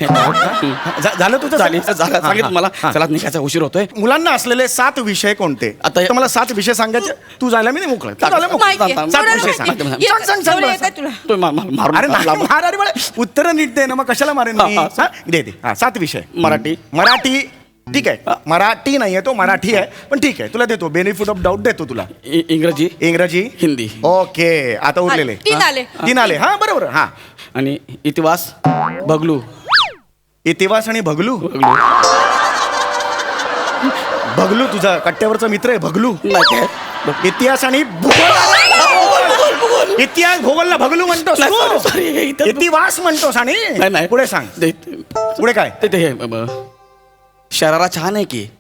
झालं तुझं? सांगितलं मला. हा. चला निघायचा उशीर होतोय. मुलांना असलेले 7 विषय कोणते? आता आता मला 7 विषय सांगायचे. तू जायला मी नाही मोकळं. तू जायला मोकळं. माहिती आहे. 7 विषय सांग. माहिती आहे. सांग, सांग, सांग एवढं मला, येतंय सांग. तुला. तो मारून अरे नाही, लाभ- मार. अरे बाळा, उत्तरं नीट दे ना, मग कशाला मारेन मी? हा, हा, दे दे. हा, 7 विषय. मराठी. मराठी ठीक आहे. मराठी नाहीये तो, मराठी आहे, पण ठीक आहे, तुला देतो. बेनिफिट ऑफ डाऊट देतो तुला. इंग्रजी, इंग्रजी, हिंदी. ओके. आता उरलेले 3 आले. 3 आले. हा बरोबर. हा, आणि इतिहास बगलू. इतिहास आणि भगलू. भगलू तुझा कट्ट्यावरचा मित्र आहे भगलू. नाही इतिहास आणि भूगोल. इतिहास भूगोलला भगलू म्हणतोस नाही, तू? sorry, sorry, इतिहास- इतिहास म्हणतोस आणि नाही. पुढे सांग. पुढे काय? ते हे शरारा छान आहे की.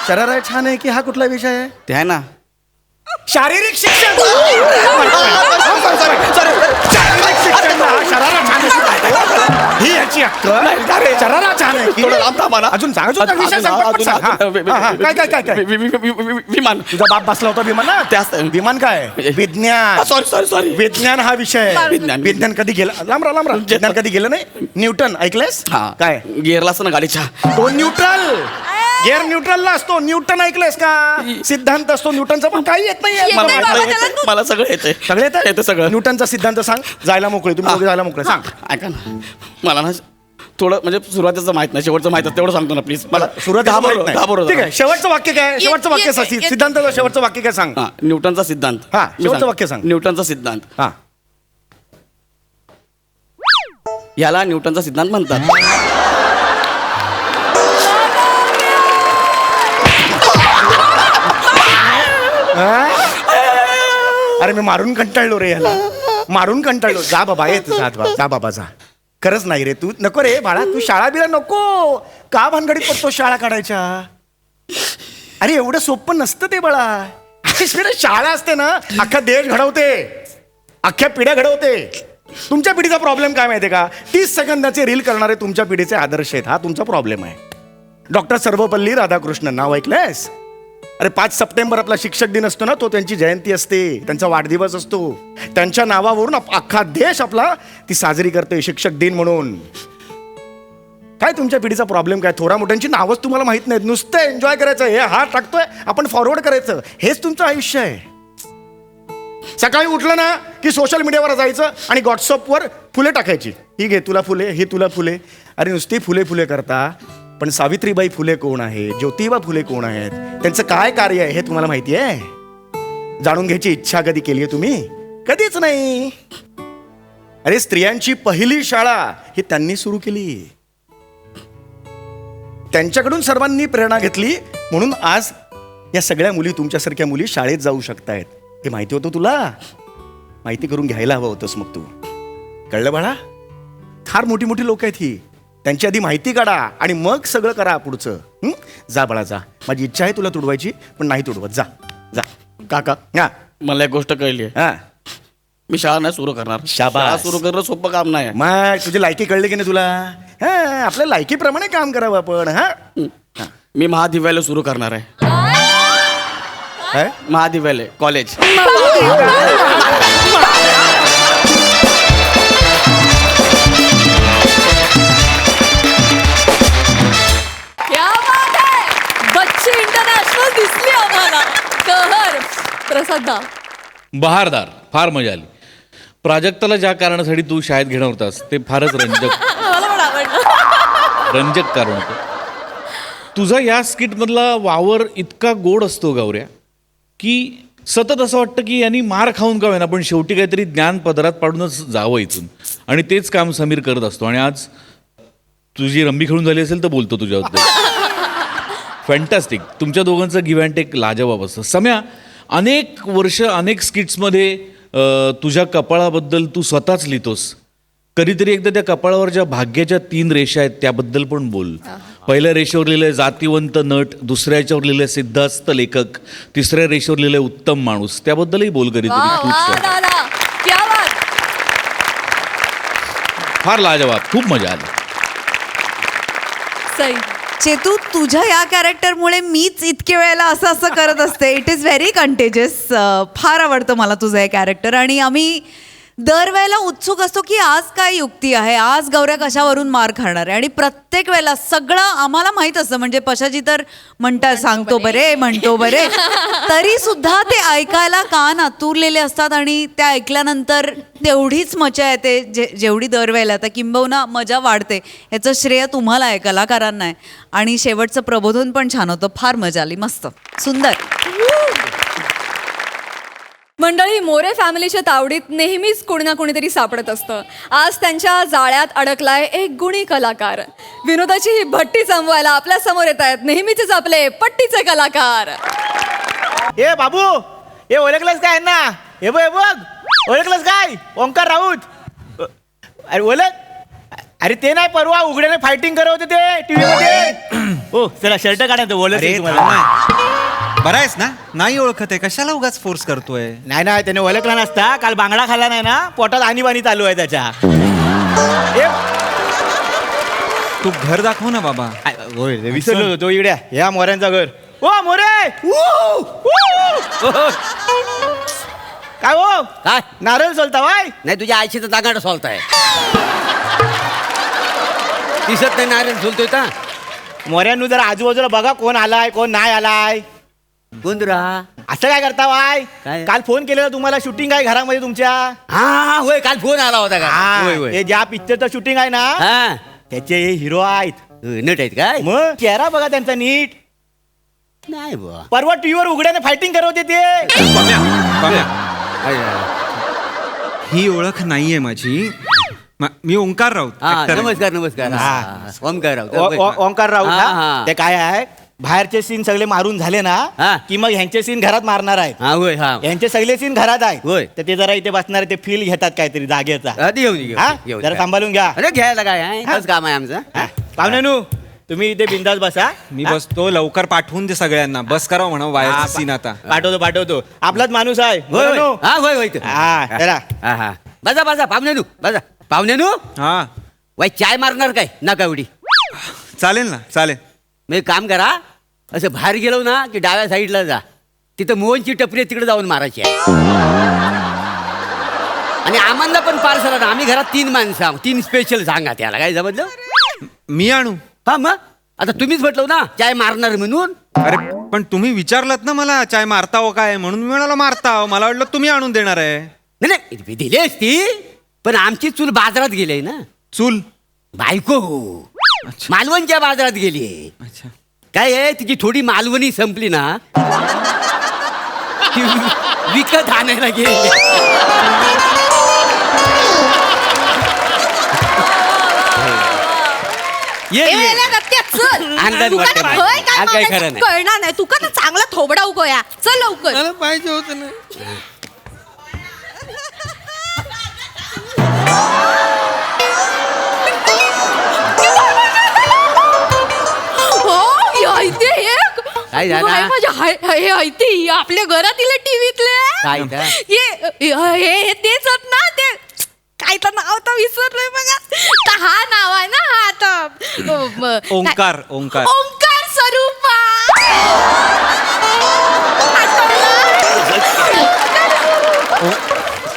शरारा छान आहे की हा कुठला विषय आहे? ते आहे ना शारीरिक शिक्षण. शारीरिक शिक्षण हा शरारा छान आहे. ही याची अक्कल. शरारा छान आहे की. थोडं लांब थांबा ना. अजून सांग, अजून काय विषय सांग, पटपट सांग. हा, हा, हा. काय काय काय काय? विमान. तुझा बाप बसला होता विमान. त्याच- विमान काय? विज्ञान. सॉरी विज्ञान हा विषय आहे. विज्ञान. विज्ञान कधी गेलं? लांब विज्ञान कधी गेलं नाही? न्यूटन ऐकलंस? हा काय? गिअरला असं ना गाडीच्या. तो न्यूट्रल. गिअर न्यूट्रलला असतो. न्यूटन ऐकलंस का? सिद्धांत असतो न्यूटनचा, पण काही येत नाही. येत नाही बाबा, त्याला तू- मला सगळं येते. सगळे येतं? येतं सगळं. न्यूटनचा सिद्धांत सांग. जायला मोकळे तुम्ही दोघे जायला मोकळे. सांग. ऐका ना, मला ना थोडं म्हणजे सुरुवातीचं माहित नाही, शेवटचं माहित तेवढं सांगतो ना प्लीज. मला सुरुवातीला माहित नाही. घाबरतो. ठीक आहे. शेवटचं वाक्य काय? शेवटचं वाक्य सांग. सिद्धांताचं शेवटचं वाक्य काय सांग. हा, न्यूटनचा सिद्धांत. हा, मी शेवटचं सांगतो. वाक्य सांग. न्यूटनचा सिद्धांत. हा. याला न्यूटनचा सिद्धांत म्हणतात. अरे मी मारून कंटाळलो रे याला. मारून कंटाळलो. जा बाबा येत जा बाबा जा. खरंच नाही रे तू नको रे बाळा. तू शाळा बिळा नको. का भानगडीत पडतो शाळा काढायच्या? अरे एवढं सोपं नसतं ते बाळा. शाळा असते ना अख्खा देश घडवते, अख्ख्या पिढ्या घडवते. तुमच्या पिढीचा प्रॉब्लेम काय माहितीये का? 30 सेकंदाचे रील करणारे तुमच्या पिढीचे आदर्श आहेत. हा तुमचा प्रॉब्लेम आहे. डॉक्टर सर्वपल्ली राधाकृष्णन नाव ऐकलंयस? अरे 5 सप्टेंबर आपला शिक्षक दिन असतो ना, तो त्यांची जयंती असते, त्यांचा वाढदिवस असतो. त्यांच्या नावावरून अख्खा देश आपला ती साजरी करते शिक्षक दिन म्हणून. काय तुमच्या पिढीचा प्रॉब्लेम काय? थोरा मोठ्यांची नावच तुम्हाला माहित नाहीत. नुसतं एन्जॉय करायचं. हे हा टाकतोय आपण फॉरवर्ड करायचं. हेच तुमचं आयुष्य आहे. सकाळी उठलं ना की सोशल मीडियावर जायचं आणि व्हॉट्सअपवर फुले टाकायची. ही घे तुला फुले, ही तुला फुले. अरे नुसती फुले फुले करता, पण सावित्रीबाई फुले कोण आहे, ज्योतिबा फुले कोण आहेत, त्यांचं काय कार्य आहे हे तुम्हाला माहिती आहे? जाणून घ्यायची इच्छा कधी केली आहे तुम्ही? कधीच नाही. अरे स्त्रियांची पहिली शाळा ही त्यांनी सुरू केली. त्यांच्याकडून सर्वांनी प्रेरणा घेतली म्हणून आज या सगळ्या मुली, तुमच्यासारख्या मुली शाळेत जाऊ शकतायत. हे माहिती होतं तुला? माहिती करून घ्यायला हवं होतंस मग तू. कळलं बाळा? फार मोठी मोठी लोक आहेत ही. त्यांची आधी माहिती काढा आणि मग सगळं करा पुढचं. जा बाळा जा. माझी इच्छा आहे तुला तुडवायची, पण नाही तुडवत. जा जा. काका हा मला एक गोष्ट कळली आहे. हा मी शाळा नाही सुरू करणार. शाबास. शाळा सुरू करणं सोपं काम नाही आहे. मग तुझी लायकी कळली की नाही तुला? हा आपल्या लायकीप्रमाणे काम करावं आपण. हा मी महाविद्यालय सुरू करणार आहे. काय? महाविद्यालय कॉलेज. क्या बात आहे! बच्ची इंटरनॅशनल दिसली आम्हाला. कहर प्रसादा. बहारदार. फार मजा आली. प्राजक्ताला ज्या कारणासाठी तू शाळेत घेणार होतास ते फारच रंजक कारण होतं. तुझा या स्किटमधला वावर इतका गोड असतो गौऱ्या, की सतत असं वाटतं की यांनी मार खाऊन का होईना पण शेवटी काहीतरी ज्ञान पदरात पाडूनच जावं इथून. आणि तेच काम समीर करत असतो. आणि आज तुझी रंबी खेळून झाली असेल तर बोलतो तुझ्याबद्दल. फॅन्टॅस्टिक. तुमच्या दोघांचं गिव्ह अँड टेक लाजवाब असतं. सम्या, अनेक वर्ष अनेक स्किट्समध्ये तुझ्या कपाळाबद्दल तू स्वतःच लिहितोस. कधीतरी एकदा त्या कपाळावर ज्या भाग्याच्या 3 रेषा आहेत त्याबद्दल पण बोल. पहिल्या रेषेवर लिहिलंय जातिवंत नट, दुसऱ्या याच्यावर लिहिलंय सिद्धास्त लेखक, तिसऱ्या रेषेवर लिहिलंय उत्तम माणूस. त्याबद्दलही बोल कधीतरी. वा दादा, क्या बात. फार लाजवाब. खूप मजा आली. सई. चेतू, तुझ्या या कॅरेक्टरमुळे मीच इतके वेळेला असं असं करत असते. It is very contagious. फार आवडतं मला तुझं हे कॅरेक्टर. आणि आम्ही दरवेळेला उत्सुक असतो की आज काय युक्ती आहे, आज गौऱ्या कशावरून मार खाणार आहे. आणि प्रत्येक वेळेला सगळं आम्हाला माहीत असतं. म्हणजे पशाची तर सांगतो बरे तरी सुद्धा ते ऐकायला कान आतुरलेले असतात. आणि ते ऐकल्यानंतर तेवढीच मजा येते जेवढी दरवेळेला. तर किंबहुना मजा वाढते. याचं श्रेय तुम्हाला आहे, कलाकारांना आहे. आणि शेवटचं प्रबोधन पण छान होतं. फार मजा आली. मस्त, सुंदर. मंडळी, मोरे फॅमिलीच्या तावडीत नेहमीच कोणी ना कोणीतरी सापडत असतं. आज त्यांच्या जाळ्यात अडकलाय एक गुणी कलाकार. विनोदाची ही भट्टी जमवायला आपल्या समोर येत आहेत नेहमीचेच आपले पट्टीचे कलाकार. ए बाबू, हे ओळखलंस काय ना? हे बघ ओळखलंस काय? ओंकार राऊत. अरे ओळख. अरे ते नाही, परवा उघड्याने फायटिंग करत होते ते टीव्ही मध्ये. हो चला शर्ट काढा. ओळख बरं आहेस ना? नाही ओळखत आहे, कशाला उगाच फोर्स करतोय? नाही ना, त्याने ओळखला नसता. काल बांगडा खाल्ला नाही ना, पोटात आणीबाणी चालू आहे त्याच्या. तू घर दाखव ना बाबा. विसरलो तो. इड्या या मोऱ्यांचा घर. ओ मोरे. काय हो? काय नारळ सोलता वाय? नाही, तुझ्या आईची तर दागाड सोलताय. दिसत नाही नारायण सोलतोय का? मोऱ्यांनु जरा आजूबाजूला बघा कोण आलाय कोण नाही आलाय. गुंदरा. असं काय करता वाय? काय? काल फोन केलेला तुम्हाला, शूटिंग आहे घरामध्ये तुमच्या. हा होय, काल फोन आला होता का? होय होय. ते ज्या पिक्चरचं शूटिंग आहे ना, हा त्याचे हिरो आहेत. नट आहेत काय? मग चेहरा बघा त्यांचा नीट. नाही बुवा. परवा टीव्हीवर उघड्याने फायटिंग करत होते ते. ही ओळख नाहीये माझी. मी ओंकार राऊत. हा, actor आहे. नमस्कार नमस्कार. ओमकार राऊत. ओंकार राऊत हा, ना? हा. ते काय आहे, बाहेरचे सीन सगळे मारून झाले हा. ना की मग ह्यांचे सीन घरात मारणार आहे. हा होय. हा यांचे सगळे सीन घरात आहे. होय. तर ते जरा इथे बसणार, ते फील घेतात काहीतरी जागेचा. आधी येऊ दे, हा? येऊ जरा दे. सांभाळून घ्या. अरे घ्यायला काय आहे, हेच काम आहे आमचं. पाहुण्यानू, तुम्ही इथे बिंदास बसा. मी बसतो. लवकर पाठवून दे सगळ्यांना. बस करा म्हणा वायरचा सीन आता. पाठवतो. आपलाच माणूस आहे. होय होय. पाहुण्यानू. हा होय होय. हा, चला. हा हा. बसा पाहुण्यानू बसा. पाहुण्यानू हा वाय चाय मारणार काय? नका एवढी. चालेल ना, चालेल. मी काम करा, असं बाहेर गेलो ना की डाव्या साईडला जा. तिथं मोहनची टपरी तिकडे जाऊन मारायची आहे. आणि आम्हाला पण पार्सल ना. आम्ही घरात 3 माणसं आहोत. 3 स्पेशल सांगा त्याला. काय जमतलं? मी आणू? हा मग आता तुम्हीच म्हटलं ना चाय मारणार म्हणून. अरे पण तुम्ही विचारलात ना मला चाय मारता हो काय म्हणून मी म्हणालो मारता हो. मला वाटलं तुम्ही आणून देणार आहे. नाही नाही दिली असती पण आमची चूल बाजारात गेली ना. चूल बायको मालवणच्या बाजारात गेली. अच्छा. काय आहे तिची थोडी मालवणी संपली ना ती विकत आणायला गेली. अंदाज वाटतं नाही. आज काही खरं नाही. कळणार नाही तू का ना चांगला थोबडा उगोया. चल लवकर. मला पाहिजे होतं ना. काय झालं? आपल्या घरातील टीव्हीतले काय त्या? हे तेच आहेत ना ते काय तर नाव तर विसरलोय बघा. तर हा नाव आहे ना हा आता ओंकार ओंकार ओंकार स्वरूपा.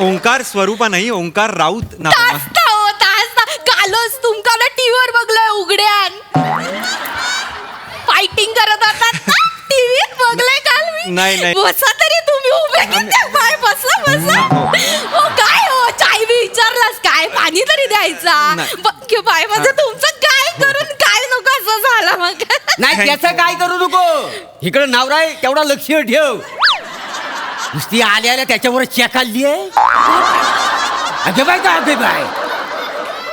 ओंकार स्वरूपा नाही ओंकार राऊत नाव. तासता हो तासता कालच तुमका ना टीव्हीवर बघलोय उघड्यान फायटिंग करत होतात ना टीव्हीत बघलंय काल मी. नाही. बसा तरी तुम्ही उभे किती बाय बसा बसा. हो काय हो चाय बी विचारलास काय पाणी तरी द्यायचा. बाय माझं तुमचं काय करून काय नको असं झालं मग. नाही त्याचं काय करू नको. इकडं नवरा आहे तेवढा लक्ष ठेव. नुसती आल्या त्याच्यावर चेकाली आहे. अगे बाय का अगे बाय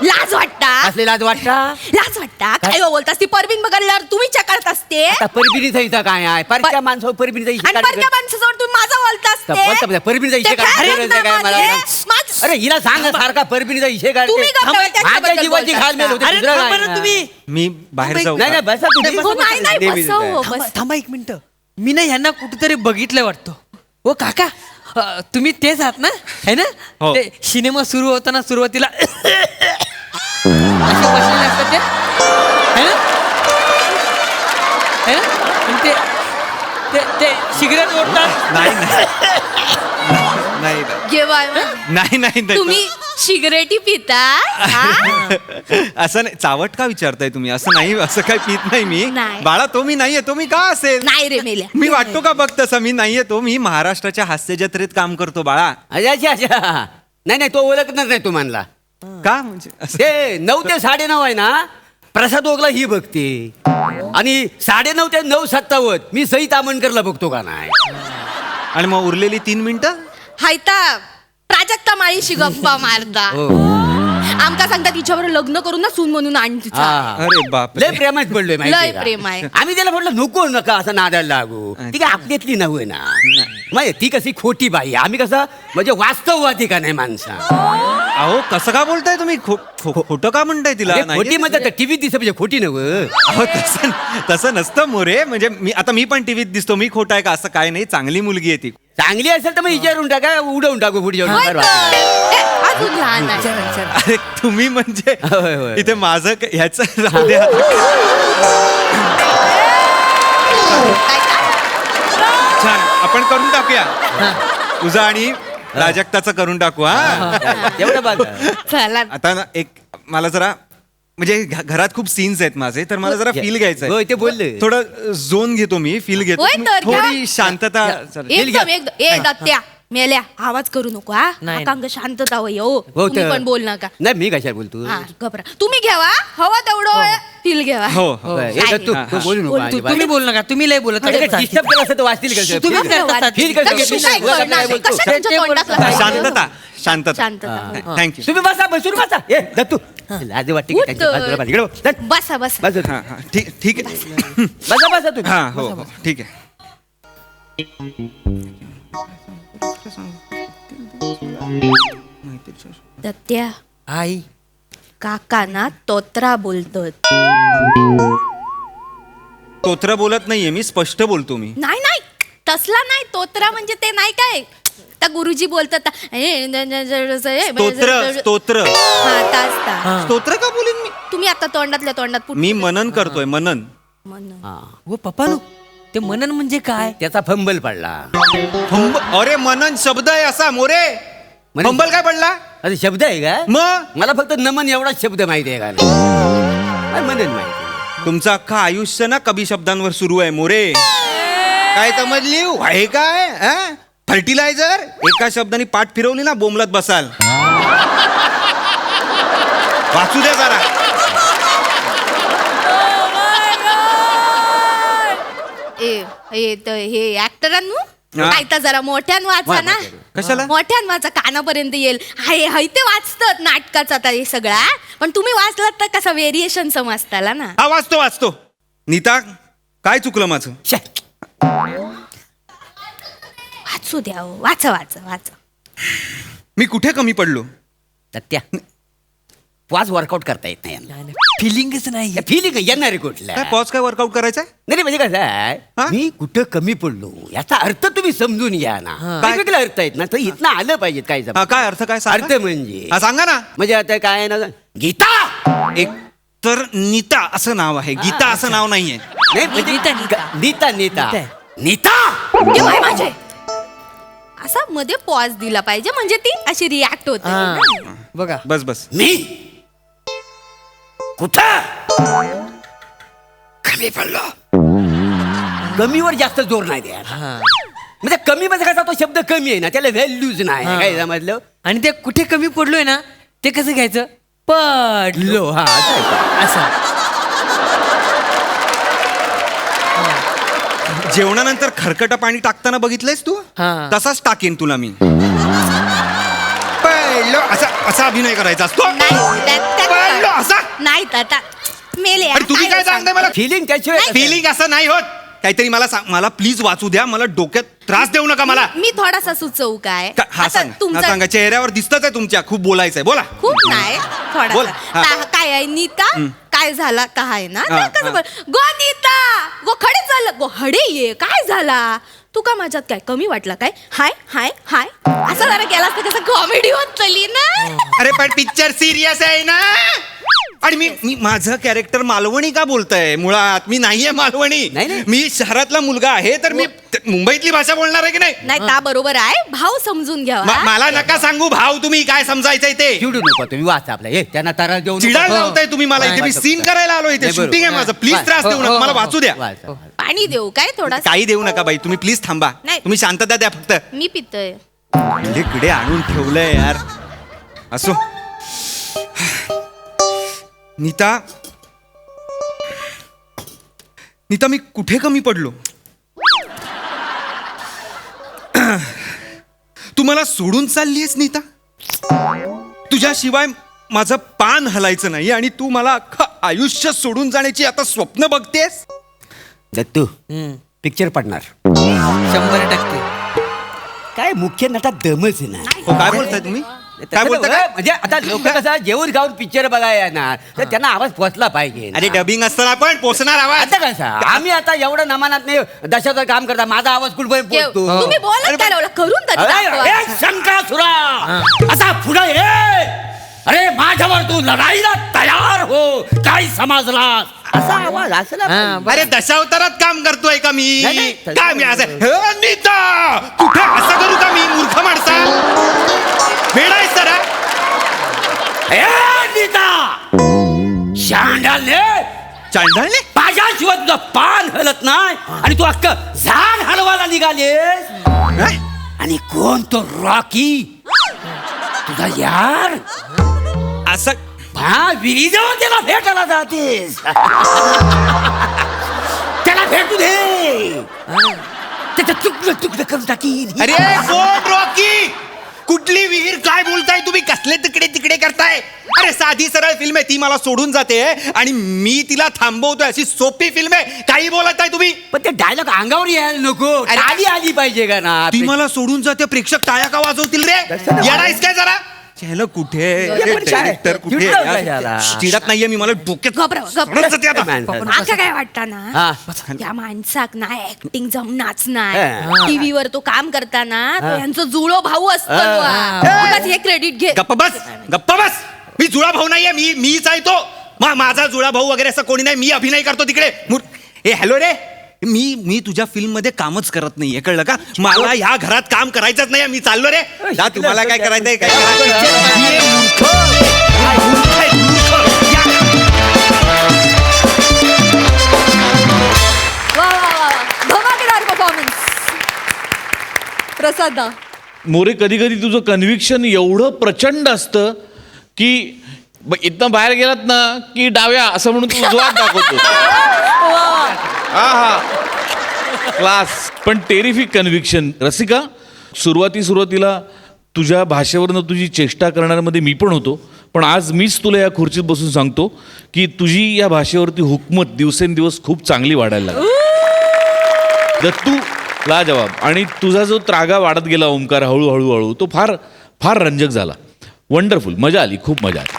लाज वाटता असले लाज वाटता. लाज वाटता काय हो बोलतास ती परबीन बघायला तुम्ही चकारत असते आता परबिनीचा इथं काय आहे परक्या माणसावर परबिनीचा इशे आणि परक्या माणसाजवळ तुम्ही माझा बोलतास ते. परबिनीचा इशे ते काय काढ काय मला माझं- अरे हिला सांग सारखा परबिनीचा इशे काढ. तुम्ही गप्प बसा, त्याच्याबद्दल माझ्या जीवाची बोलतास घाल मेल होते. अरे दुसरं थांबा काय ना तुम्ही. मी बाहेर जाऊ नाही का? नाही बसा तुम्ही. हो, नाही नाही नेहमीच बसा हो आहे. बस. थांबा एक मिनिट. मी ना ह्यांना कुठेतरी बघितलं वाटतं. ओ काका तुम्ही तेच आहात ना है ना. हो. ते सिनेमा सुरू होताना सुरुवातीला असे बसलेले असतात ते है ना. है ना? आणि ते सिगरेट ओढतात. नाही नाही घे बाय मग. नाही नाही नाही. तुम्ही सिगरेटी पिता असं नाही चावट का विचारताय तुम्ही. असं नाही असं काय पित नाही मी. नाही. बाळा तो मी नाहीये तो मी का असेल. नाही रे मेल्या मी वाटतो का बघ तसं मी नाहीये तो मी महाराष्ट्राच्या हास्य जत्रेत काम करतो बाळा. अच्छा अच्छा नाही नाही तो ओळखणार नाही तू म्हणला. का म्हणजे असं- ते 9 ते 9:30 आहे ना प्रसाद ओगला ही बघते आणि 9:30 ते 9:57 मी सई तामणकरला बघतो का नाही. आणि मग उरलेली 3 मिनिटं हायता प्राजक्ता माळीशी गप्पा मारता आमका सांगता तिच्यावर लग्न करून ना सून म्हणून आण तिचा. हा. अरे बाप लय प्रेमात पडलोय माहितीये लय का? प्रेम आहे. आम्ही त्याला म्हटलं नको नका असं नादाला लागू. ती काय आपल्यातली नव्हे ना. माहिती ती कशी खोटी बाई आम्ही कसं म्हणजे वास्तववादी का नाही माणसा. अहो कसं का बोलताय तुम्ही खोटं का म्हणताय तिला अरे नाहीये खोटी म्हणतात टीव्हीत दिसत म्हणजे खोटी नव्हे. अहो तसं तसं नसतं मोरे म्हणजे मी पण टीव्हीत दिसतो मी खोटा आहे का असं काय नाही चांगली मुलगी आहे ती. चांगली असेल तर मग विचारून टाका उडवून टाकू पुढे होय तर. अजून लहान आहे. अरे तुम्ही म्हणजे होय, होय. इथे माझं ह्याचं राहू द्या. छान आपण करून टाकूया तुझं आणि प्राजक्ताचं करून टाकू. हा एवढं बघा. चला आता ना एक मला जरा म्हणजे घरात खूप सीन्स आहेत माझे तर मला जरा फील घ्यायचं होय, ते बोलले. थोडं झोन घेतो मी फील घेतो होय तर, थोडी घ्या. शांतता एकदम दत्त्या मेल्या आवाज करू नको हा नाही. अंग शांतता होय हो हो तुम्ही तर. पण बोल नका. नाही मी कशाला बोलतो. हा घबरा तुम्ही घ्यावा हवा तेवढं फील घ्यावा. हो हो होय, हे तू तू बोलू नको अजिबात. तुम्ही बोल नका तुम्ही लय बोलत अरे, काय disturb केलं असतं तर वाचतील कसं? तुम्ही Feel- करता. feel कसं कशी घेतली? काय बोला, करणार? काय बोलतो? कशा तुमच्या तोंडात लागायचं? शांतता शांतता शांतता. थँक्यू तुम्ही बसा बसून बसा ए दत्तू लाज वाटते की उठ. त्यांच्या बाजूला बाजूला. इकडे बघ. दत्त, बसा बसा बाजूला. हा हा ठीक आहे बसा बसा तू हा हो हो ठीक आहे. दत्त्या आई काका ना तोत्रा बोलतो. तोत्र बोलत नाहीये मी स्पष्ट बोलतो मी. नाही नाही तसला नाही तोत्रा म्हणजे ते नाही काय त्या गुरुजी बोलतात स्तोत्र हा तास ता. स्तोत्र का बोलीन मी तुम्ही आता तोंडातल्या तोंडात पुट- मी मनन करतोय मनन. म्हणून. व पप्पानो ते मनन म्हणजे काय. त्याचा फंबल पडला. अरे मनन शब्द आहे असा मोरे मनन- फंबल काय पडला अरे शब्द आहे का मग मला फक्त नमन एवढाच शब्द माहिती आहे का नाही? मला मनन माहिती तुमचं अख्खं आयुष्य ना कवी शब्दांवर सुरू आहे मोरे. काय समजली आहे काय फर्टिलायझर एका शब्दाने पाठ फिरवली ना बोंबलत बसाल. वाचू द्या जरा. हे ऍक्टरांनो काय तर जरा मोठ्यान वाचा ना. कशाला? मोठ्यान वाचा कानापर्यंत येईल. हाय ते वाचतात नाटकाचं आता हे सगळा. पण तुम्ही वाचलात तर कसा व्हेरिएशन समजताला ना. हा वाचतो. नीता काय चुकलं माझं? वाचू द्या हो. वाचा. मी कुठे कमी पडलो? त्या पॉज वर्कआउट करता येत नाही. फिलिंगच नाही. फिलिंग येणार आहे कुठल्या? काय पॉज काय वर्कआउट करायचंय? नाही म्हणजे कसं हा? आहे मी कुठं कमी पडलो याचा अर्थ तुम्ही समजून घ्या ना. वेगवेगळे अर्थ आहेत ना तर इथनं आलं पाहिजेत काय काय अर्थ काय सांगा? अर्थ म्हणजे हा, सांगा ना. म्हणजे आता काय आहे ना गीता एक तर नीता असं नाव आहे, गीता असं नाव नाहीये. नाही म्हणजे नीता ए बाई माझे असा मध्ये पॉज दिला पाहिजे म्हणजे ती अशी रिॲक्ट होते. बघा बस मी कुठं कमी पडलो. कमीवर जास्त जोर नाही द्या. म्हणजे कमी मध्ये कसा तो शब्द कमी आहे ना त्याला व्हॅल्यूज नाही काय समजलं. आणि ते कुठे कमी पडलोय ना ते कसं घ्यायचं पडलो. हा असं जेवणानंतर खरकट पाणी टाकताना बघितलंयस तू? हा. तसाच टाकेन तुला मी. पडलो असा अभिनय करायचा असतो. पडलो असा. नाही आता मेले. अरे तुम्ही काय सांगताय मला? फिलिंग त्याशिवाय फिलिंग असं नाही होत. काहीतरी मला सांग. मला प्लीज वाचू द्या. मला डोक्यात त्रास देऊ नका मला. मी थोडासा सुचवू काय? हा आता सांग. तुमचा सांगा. चेहऱ्यावर दिसतच आहे तुमच्या. खूप बोलायचंय. बोला. खूप नाही बोल. थोडासा. हा. काय आहे नीता काय झाला काय ना हा, कसं हा. बोल. गो नीता गो खडे चाललं गो हडे ये काय झाला तू का माझ्यात काय कमी वाटला काय? हाय हाय हाय असं जरा केलास तर कसं कॉमेडी होत चली ना. अरे पण पिक्चर सिरियस आहे ना. आणि मी माझं कॅरेक्टर मालवणी का बोलतय? मुळात मी नाहीये मालवणी. नाही. मी शहरातला मुलगा आहे तर मी मुंबईतली भाषा बोलणार आहे की नाही? नाही ता बरोबर आहे भाव समजून घ्यावा. मला नका सांगू भाव. तुम्ही काय समजायचंय ते चिडू नको तुम्ही वाचा आपला हे त्यांना तारा देऊ चिडायला लावताय तुम्ही मला. इथे मी सीन करायला आलो. इथे शूटिंग आहे माझं. प्लीज त्रास देऊ नका. मला वाचू द्या. पाणी देऊ काय थोडा काही देऊ नका बाई. तुम्ही प्लीज थांबा. नाही. तुम्ही शांतता द्या फक्त. मी पितोय. इकडे आणून ठेवलंय यार. असो नीता मी कुठे कमी पडलो? तू मला सोडून चाललीयस नीता. तुझ्याशिवाय माझं पान हलायचं नाही आणि तू मला अख्खं आयुष्य सोडून जाण्याची आता स्वप्न बघतेस. दत्तू पिक्चर पडणार 100%. काय मुख्य नटात दमच नाही. हो, काय बोलताय तुम्ही? काय बोलता काय? म्हणजे आता लोक कसं जेवून खाऊन पिक्चर बघायला येणार तर त्यांना आवाज पोचला पाहिजे. अरे डबिंग असताना पण पोचणार आवाज. आता कसं आम्ही आता एवढं नमानात नाही दशाचं काम करता माझा आवाज कुठपर्यंत पोचतो. तुम्ही बोलत काय लावलं करून तरी दाखवा. शंकासुरा असा पुढे ये. अरे माझ्यावर तू लढाईला तयार हो काय समजलास असा आवाज असला पाहिजे. अरे दशावतारात काम करतोय का मी? नाही, नाही. काय मी असं "हे, नीता कुठे असं करू का मी? मूर्ख माणसा वेडायस जरा. ए, नीता शांडाले चांडाळले माझ्याशिवाय तुझं पान हलत नाही आणि तू अख्ख झाड हलवायला निघालेस. आणि कोण तो रॉकी तुझा यार असं हा विहिरीजवळ त्याला भेटायला जातेस. त्याला भेटू दे. त्याचं तुकडं तुकडं करून टाकीन. अरे कोण रॉकी? कुठली विहीर? काय बोलताय तुम्ही? कसले तिकडे करताय? अरे साधी सरळ फिल्म आहे ती. मला सोडून जाते आणि मी तिला थांबवतोय. अशी सोपी फिल्म आहे. काही बोलत आहे तुम्ही? पण ते डायलॉग अंगावर यायला नको. आली आली पाहिजे का ना. ती मला सोडून जाते. प्रेक्षक टाळ्या का वाजवतील रे? येणारच काय जरा? चल कुठे डायरेक्टर कुठे? चिडत नाहीये मी. मला डोक्यात सोडून जाते आता. आका काय वाटतं ना या माणसाक ना ऍक्टिंग जमनाच नाही. टीव्हीवर तो काम करताना तो यांचं जुळो भाऊ असतो. हे क्रेडिट घे. गप्प बस. मी जुळा भाऊ नाहीये. मीच आहे तो. माझा जुळा भाऊ वगैरे असं कोणी नाही. मी अभिनय करतो तिकडे. ए हॅलो रे. मी तुझ्या फिल्म मध्ये कामच करत नाहीये. कळलं का? मला ह्या घरात काम करायचंच नाही. मी चाललो रे. जा तुम्हाला काय करायचंय काय करायचं. प्रसाद दा. मोरे कधी कधी तुझं कन्व्हिक्शन एवढं प्रचंड असतं की इथनं बाहेर गेलात ना की डाव्या असं म्हणून तू उजवात दाखवतो. हा क्लास. पण टेरिफिक कन्व्हिक्शन. रसिका, सुरुवातीला तुझ्या भाषेवरनं तुझी चेष्टा करण्यामध्ये मी पण होतो, पण आज मीच तुला या खुर्चीत बसून सांगतो की तुझी या भाषेवरती हुकमत दिवसेंदिवस खूप चांगली वाढायला लागली. दत्तू लाजवाब. आणि तुझा जो त्रागा वाढत गेला ओंकार हळूहळू तो फार फार रंजक झाला. वंडरफुल. मजा आली, खूप मजा आली.